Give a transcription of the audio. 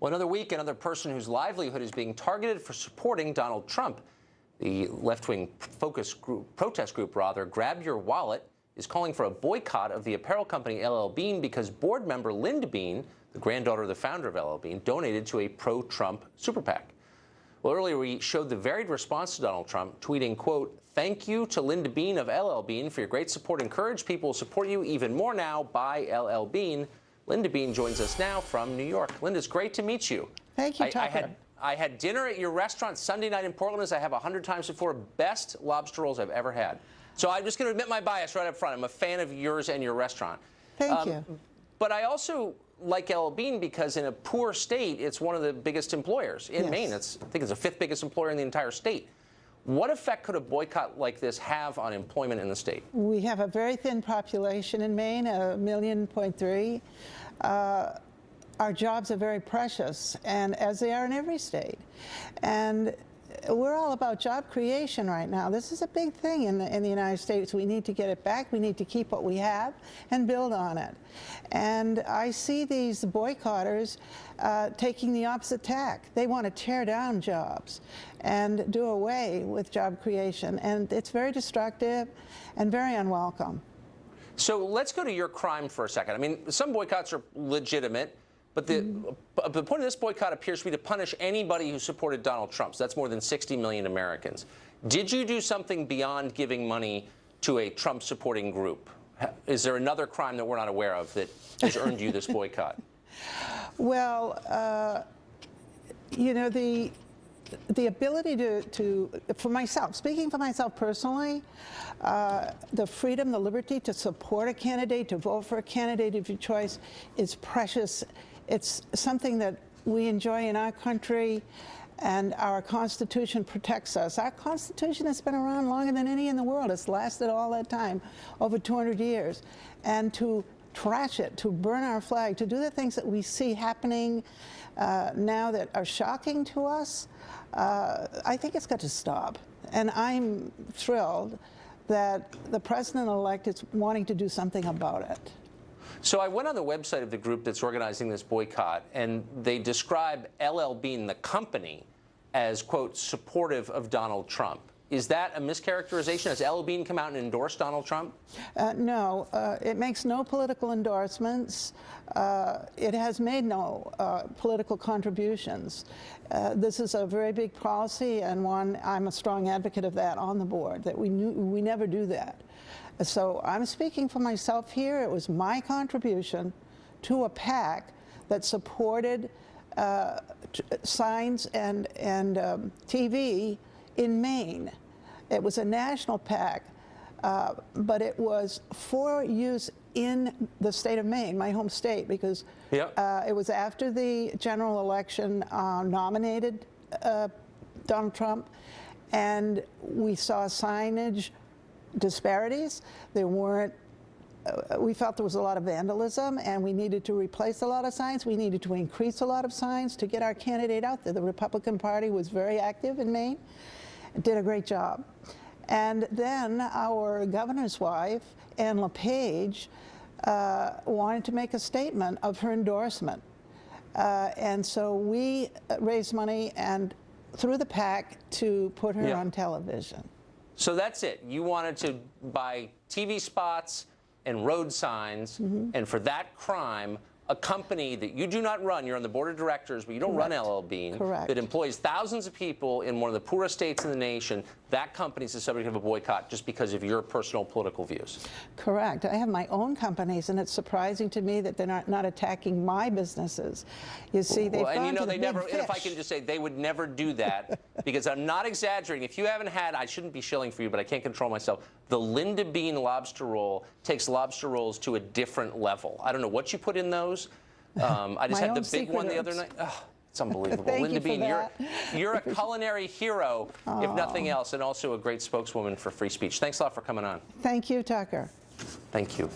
Well, another week, another person whose livelihood is being targeted for supporting Donald Trump. The left-wing protest group, Grab Your Wallet, is calling for a boycott of the apparel company LL Bean because board member Linda Bean, the granddaughter of the founder of LL Bean, donated to a pro-Trump super PAC. Well, earlier we showed the varied response to Donald Trump, tweeting, quote, "Thank you to Linda Bean of LL Bean for your great support and courage. People will support you even more now by LL Bean." Linda Bean joins us now from New York. Linda, it's great to meet you. Thank you, Tucker. I had dinner at your restaurant Sunday night in Portland, as I have 100 times before. Best lobster rolls I've ever had. So I'm just going to admit my bias right up front. I'm a fan of yours and your restaurant. Thank you. But I also like LL Bean because in a poor state, it's one of the biggest employers in Maine. I think it's the 5th biggest employer in the entire state. What effect could a boycott like this have on employment in the state? We have a very thin population in Maine, 1.3 million. Our jobs are very precious, and as they are in every state. And we're all about job creation right now. This is a big thing in the United States. We need to get it back. We need to keep what we have and build on it. And I see these boycotters taking the opposite tack. They want to tear down jobs and do away with job creation. And it's very destructive and very unwelcome. So let's go to your crime for a second. I mean, some boycotts are legitimate. But the point of this boycott appears to be to punish anybody who supported Donald Trump. So that's more than 60 million Americans. Did you do something beyond giving money to a Trump-supporting group? Is there another crime that we're not aware of that has earned you this boycott? Well, you know, the ability for myself, speaking for myself personally, the freedom, the liberty to support a candidate, to vote for a candidate of your choice is precious. It's something that we enjoy in our country, and our Constitution protects us. Our Constitution has been around longer than any in the world. It's lasted all that time, over 200 years. And to trash it, to burn our flag, to do the things that we see happening now that are shocking to us, I think it's got to stop. And I'm thrilled that the president-elect is wanting to do something about it. So I went on the website of the group that's organizing this boycott, and they describe LL Bean, the company, as, quote, supportive of Donald Trump. Is that a mischaracterization? Has LL Bean come out and endorsed Donald Trump? No, it makes no political endorsements. It has made no political contributions. This is a very big policy, and one I'm a strong advocate of that on the board, that we never do that. So I'm speaking for myself here. It was my contribution to a PAC that supported signs and TV in Maine. It was a national PAC, but it was for use in the state of Maine, my home state, because it was after the general election nominated Donald Trump, and we saw signage disparities. There weren't, we felt there was a lot of vandalism, and we needed to replace a lot of signs. We needed to increase a lot of signs to get our candidate out there. The Republican Party was very active in Maine, did a great job. And then our governor's wife, Ann LePage, wanted to make a statement of her endorsement. And so we raised money and through the PAC to put her on television. So that's it. You wanted to buy TV spots and road signs, and for that crime, a company that you do not run, you're on the board of directors, but you don't run LL Bean, that employs thousands of people in one of the poorest states in the nation, that company is the subject of a boycott just because of your personal political views. Correct. I have my own companies, and it's surprising to me that they're not attacking my businesses. You see, they've gone to the big fish. And if I can just say, they would never do that, because I'm not exaggerating. If you haven't had, I shouldn't be shilling for you, but I can't control myself, the Linda Bean lobster roll takes lobster rolls to a different level. I don't know what you put in those. I just had the big one the other night. Oh, it's unbelievable. Linda Bean, you're a culinary hero, if nothing else, and also a great spokeswoman for free speech. Thanks a lot for coming on. Thank you, Tucker. Thank you.